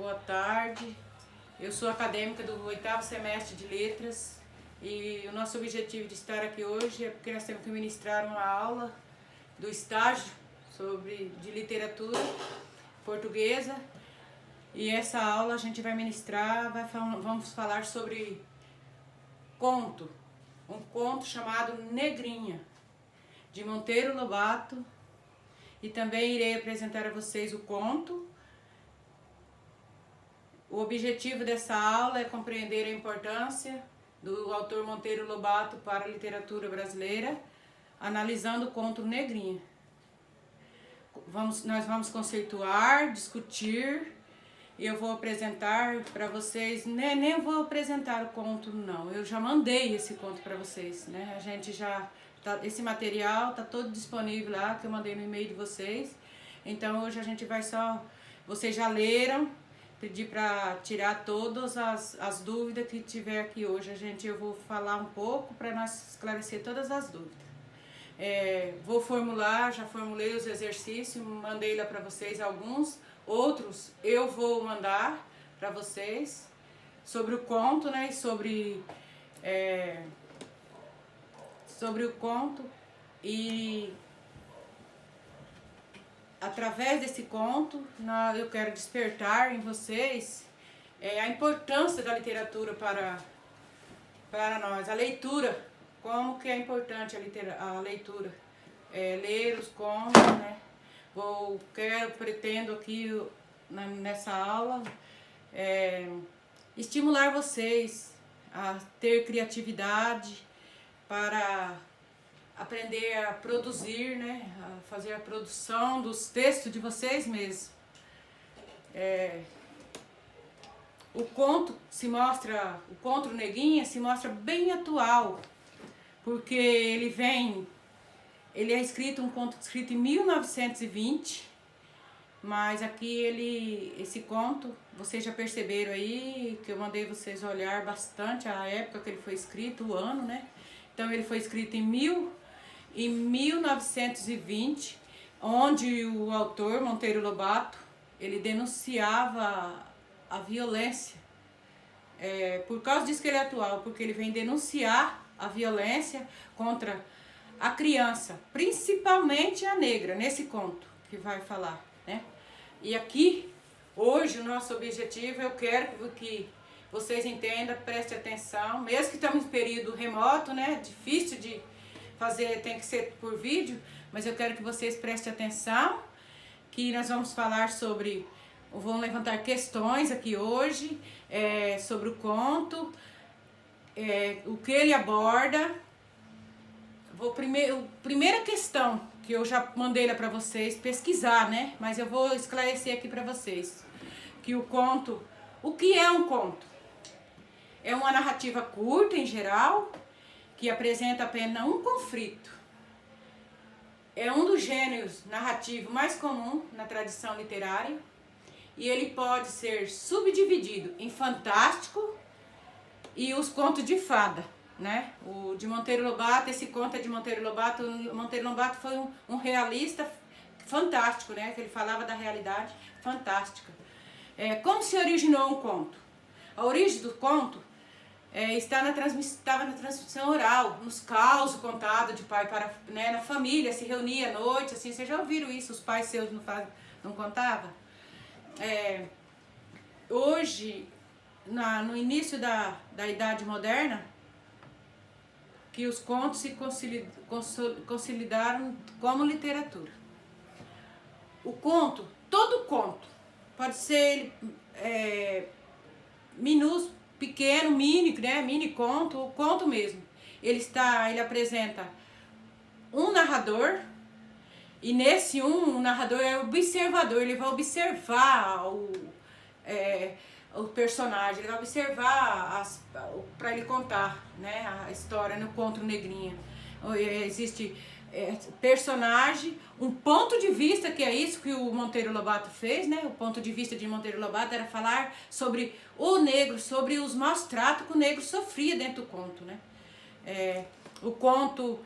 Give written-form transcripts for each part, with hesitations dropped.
boa tarde. Eu sou acadêmica do 8º semestre de Letras e o nosso objetivo de estar aqui hoje é porque nós temos que ministrar uma aula do estágio de literatura portuguesa, e essa aula a gente vai ministrar, vamos falar sobre conto, um conto chamado Negrinha, de Monteiro Lobato, e também irei apresentar a vocês o conto. O objetivo dessa aula é compreender a importância do autor Monteiro Lobato para a literatura brasileira, analisando o conto Negrinha. Nós vamos conceituar, discutir, e eu vou apresentar para vocês, nem vou apresentar o conto não, eu já mandei esse conto para vocês, né? A gente já, esse material está todo disponível lá, que eu mandei no e-mail de vocês, então hoje a gente vai só, vocês já leram, pedi para tirar todas as dúvidas que tiver aqui hoje, eu vou falar um pouco para nós esclarecer todas as dúvidas. Vou formular, já formulei os exercícios, mandei lá para vocês alguns, outros eu vou mandar para vocês sobre o conto, né, sobre o conto, e através desse conto eu quero despertar em vocês a importância da literatura para nós, a leitura. Como que é importante a leitura, ler os contos, né? Pretendo aqui nessa aula estimular vocês a ter criatividade para aprender a produzir, né? A fazer a produção dos textos de vocês mesmos. O conto Negrinha se mostra bem atual, porque ele é escrito, um conto escrito em 1920, mas aqui esse conto, vocês já perceberam aí, que eu mandei vocês olhar bastante a época que ele foi escrito, o ano, né? Então ele foi escrito em 1920, onde o autor, Monteiro Lobato, ele denunciava a violência, por causa disso que ele é atual, porque ele vem denunciar a violência contra a criança, principalmente a negra, nesse conto que vai falar, né? E aqui, hoje, o nosso objetivo, eu quero que vocês entendam, prestem atenção, mesmo que estamos em período remoto, né? Difícil de fazer, tem que ser por vídeo, mas eu quero que vocês prestem atenção, que nós vamos falar sobre, vamos levantar questões aqui hoje, sobre o conto, o que ele aborda. Primeira questão que eu já mandei lá para vocês pesquisar, né? Mas eu vou esclarecer aqui para vocês que o conto, o que é um conto? É uma narrativa curta em geral que apresenta apenas um conflito. É um dos gêneros narrativos mais comum na tradição literária e ele pode ser subdividido em fantástico e os contos de fada, né? O de Monteiro Lobato, esse conto é de Monteiro Lobato. Monteiro Lobato foi um realista fantástico, né? Que ele falava da realidade fantástica. Como se originou um conto? A origem do conto estava na transmissão oral, nos causos contados de pai para, né, na família, se reunia à noite, assim, vocês já ouviram isso, os pais seus não contavam? Hoje, no início da Idade Moderna, que os contos se consolidaram como literatura. O conto, todo conto, pode ser minúsculo, pequeno, mini, né, mini conto, ou conto mesmo. Ele apresenta um narrador, e nesse o narrador é observador, ele vai observar o personagem, ele vai observar para ele contar, né, a história no conto Negrinha. Existe personagem, um ponto de vista, que é isso que o Monteiro Lobato fez, né? O ponto de vista de Monteiro Lobato era falar sobre o negro, sobre os maus tratos que o negro sofria dentro do conto, né? O conto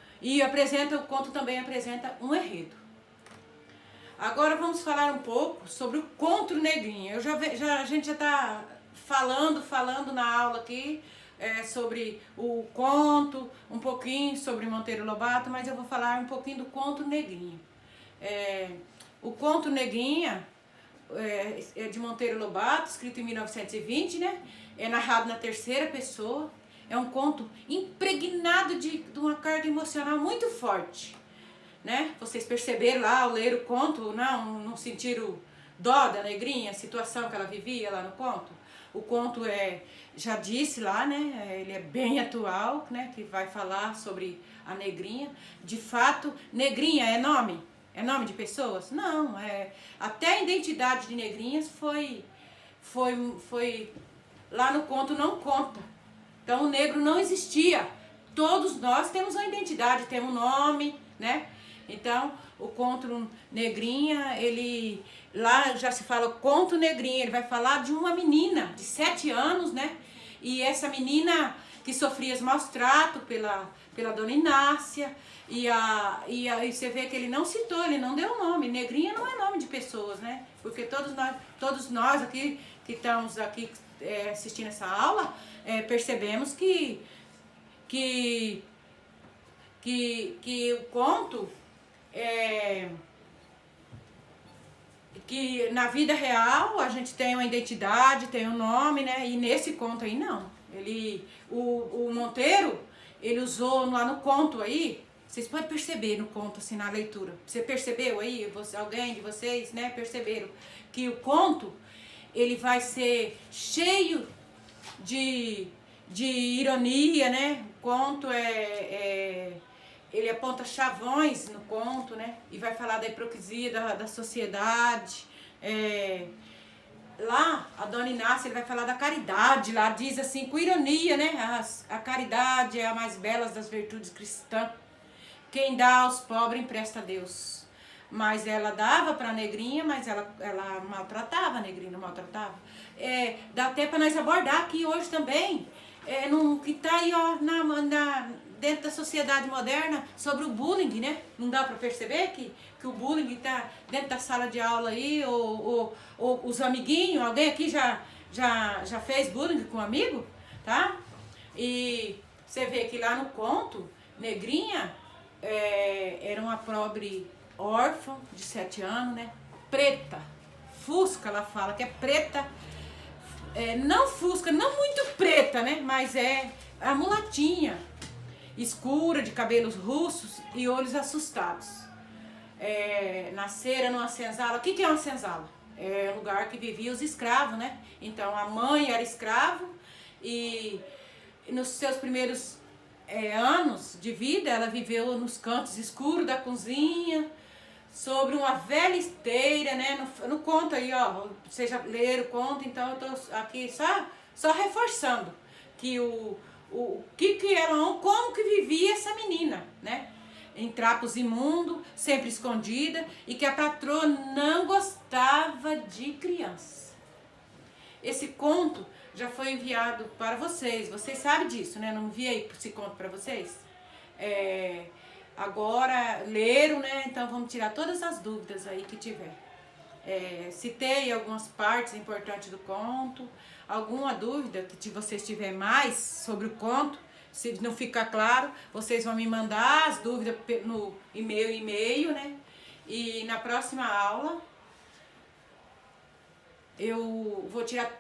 também apresenta um enredo. Agora vamos falar um pouco sobre o conto Negrinha. A gente já está falando na aula aqui sobre o conto, um pouquinho sobre Monteiro Lobato, mas eu vou falar um pouquinho do conto Negrinha. O conto Negrinha é de Monteiro Lobato, escrito em 1920, né? É narrado na terceira pessoa. É um conto impregnado de uma carga emocional muito forte, né? Vocês perceberam lá ao ler o conto, não sentiram dó da Negrinha, a situação que ela vivia lá no conto? O conto já disse lá, né? Ele é bem atual, né? Que vai falar sobre a Negrinha. De fato, Negrinha é nome? É nome de pessoas? Não, até a identidade de Negrinhas foi lá no conto não conta. Então o negro não existia. Todos nós temos uma identidade, temos um nome, né? Então o conto Negrinha, ele lá já se fala conto Negrinha, ele vai falar de uma menina de 7 anos, né? E essa menina que sofria maus tratos pela dona Inácia. E você vê que ele não citou, ele não deu nome. Negrinha não é nome de pessoas, né? Porque todos nós aqui que estamos aqui assistindo essa aula, percebemos que o conto que na vida real a gente tem uma identidade, tem um nome, né? E nesse conto aí não. O Monteiro, ele usou lá no conto aí. Vocês podem perceber no conto, assim, na leitura. Você percebeu aí? Alguém de vocês, né, perceberam que o conto, ele vai ser cheio de ironia, né? O conto ele aponta chavões no conto, né? E vai falar da hipocrisia da sociedade. Lá, a dona Inácia, ele vai falar da caridade. Lá diz assim, com ironia, né? A caridade é a mais bela das virtudes cristãs. Quem dá aos pobres empresta a Deus. Mas ela dava para a Negrinha, mas ela maltratava a Negrinha, não maltratava. Dá até para nós abordar aqui hoje também, que está aí ó, dentro da sociedade moderna, sobre o bullying, né? Não dá para perceber que o bullying está dentro da sala de aula aí, ou os amiguinhos, alguém aqui já fez bullying com um amigo, tá? E você vê que lá no conto, Negrinha era uma pobre órfã de 7 anos, né? Preta, fusca, ela fala que é preta, não fusca, não muito preta, né? Mas é a mulatinha, escura, de cabelos russos e olhos assustados. Nascera numa senzala. O que é uma senzala? É um lugar que viviam os escravos, né? Então a mãe era escravo e nos seus primeiros anos de vida, ela viveu nos cantos escuros da cozinha, sobre uma velha esteira, né? No conto aí, ó, vocês já leram o conto, então eu tô aqui só reforçando que como que vivia essa menina, né? Em trapos imundos, sempre escondida, e que a patroa não gostava de criança. Esse conto já foi enviado para vocês. Vocês sabem disso, né? Não enviei esse conto para vocês? Agora leram, né? Então vamos tirar todas as dúvidas aí que tiver. Citei algumas partes importantes do conto. Alguma dúvida que vocês tiverem mais sobre o conto, se não ficar claro, vocês vão me mandar as dúvidas no e-mail, né? E na próxima aula eu vou tirar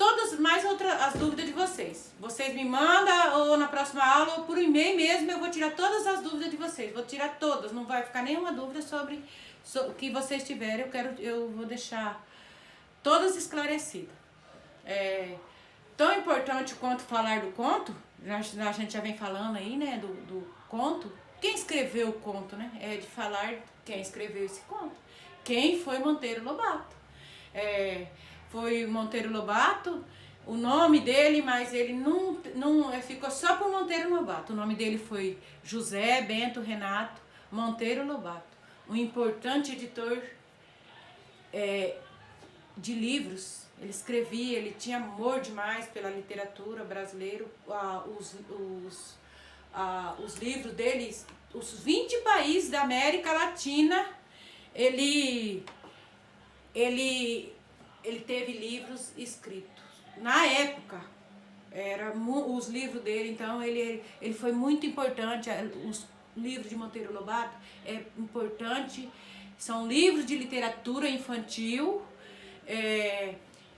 as dúvidas de vocês. Vocês me mandam, ou na próxima aula, ou por e-mail mesmo, eu vou tirar todas as dúvidas de vocês. Vou tirar todas, não vai ficar nenhuma dúvida sobre o que vocês tiverem. Eu vou deixar todas esclarecidas. Tão importante quanto falar do conto, a gente já vem falando aí, né, do conto. Quem escreveu o conto, né? É de falar quem escreveu esse conto. Quem foi Monteiro Lobato. Foi Monteiro Lobato, o nome dele, mas ele não ficou só por Monteiro Lobato. O nome dele foi José Bento Renato Monteiro Lobato, um importante editor de livros. Ele escrevia, ele tinha amor demais pela literatura brasileira. Os livros dele, os 20 países da América Latina, ele ele teve livros escritos. Na época, os livros dele, então ele foi muito importante. Os livros de Monteiro Lobato é importante, são livros de literatura infantil,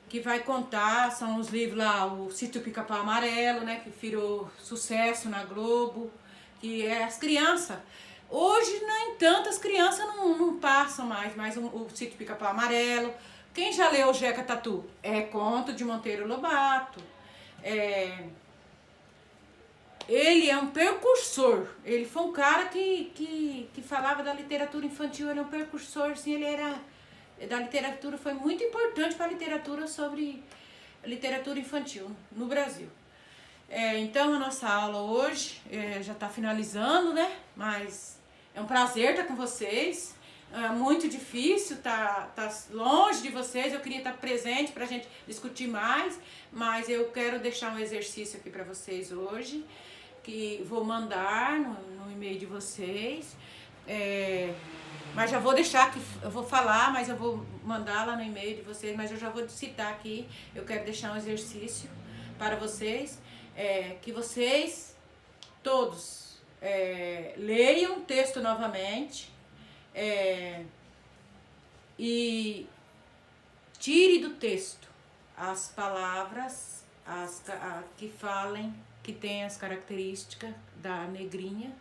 que vai contar, são os livros lá, o Sítio Pica-Pau Amarelo, né, que virou sucesso na Globo, que é as crianças. Hoje, nem tantas crianças não passam mais o Sítio Pica-Pau Amarelo. Quem já leu o Jeca Tatu? É conto de Monteiro Lobato. Ele é um precursor. Ele foi um cara que falava da literatura infantil. Ele é um precursor, assim, ele era da literatura, foi muito importante para a literatura sobre literatura infantil no Brasil. Então a nossa aula hoje já está finalizando, né? Mas é um prazer estar com vocês. É muito difícil tá longe de vocês. Eu queria estar presente para a gente discutir mais, mas eu quero deixar um exercício aqui para vocês hoje, que vou mandar no e-mail de vocês. Mas já vou deixar aqui, eu vou falar, mas eu vou mandar lá no e-mail de vocês, mas eu já vou citar aqui. Eu quero deixar um exercício para vocês, que vocês todos leiam o texto novamente, e tire do texto as palavras que falem, que tem as características da negrinha,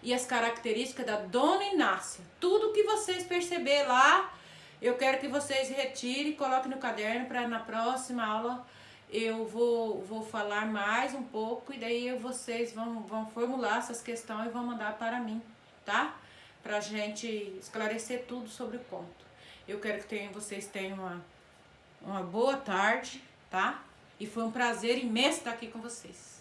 e as características da Dona Inácia. Tudo que vocês perceber lá, eu quero que vocês retirem e coloquem no caderno, para na próxima aula eu vou falar mais um pouco, e daí vocês vão formular essas questões e vão mandar para mim, tá? Pra gente esclarecer tudo sobre o conto. Eu quero que vocês tenham uma boa tarde, tá? E foi um prazer imenso estar aqui com vocês.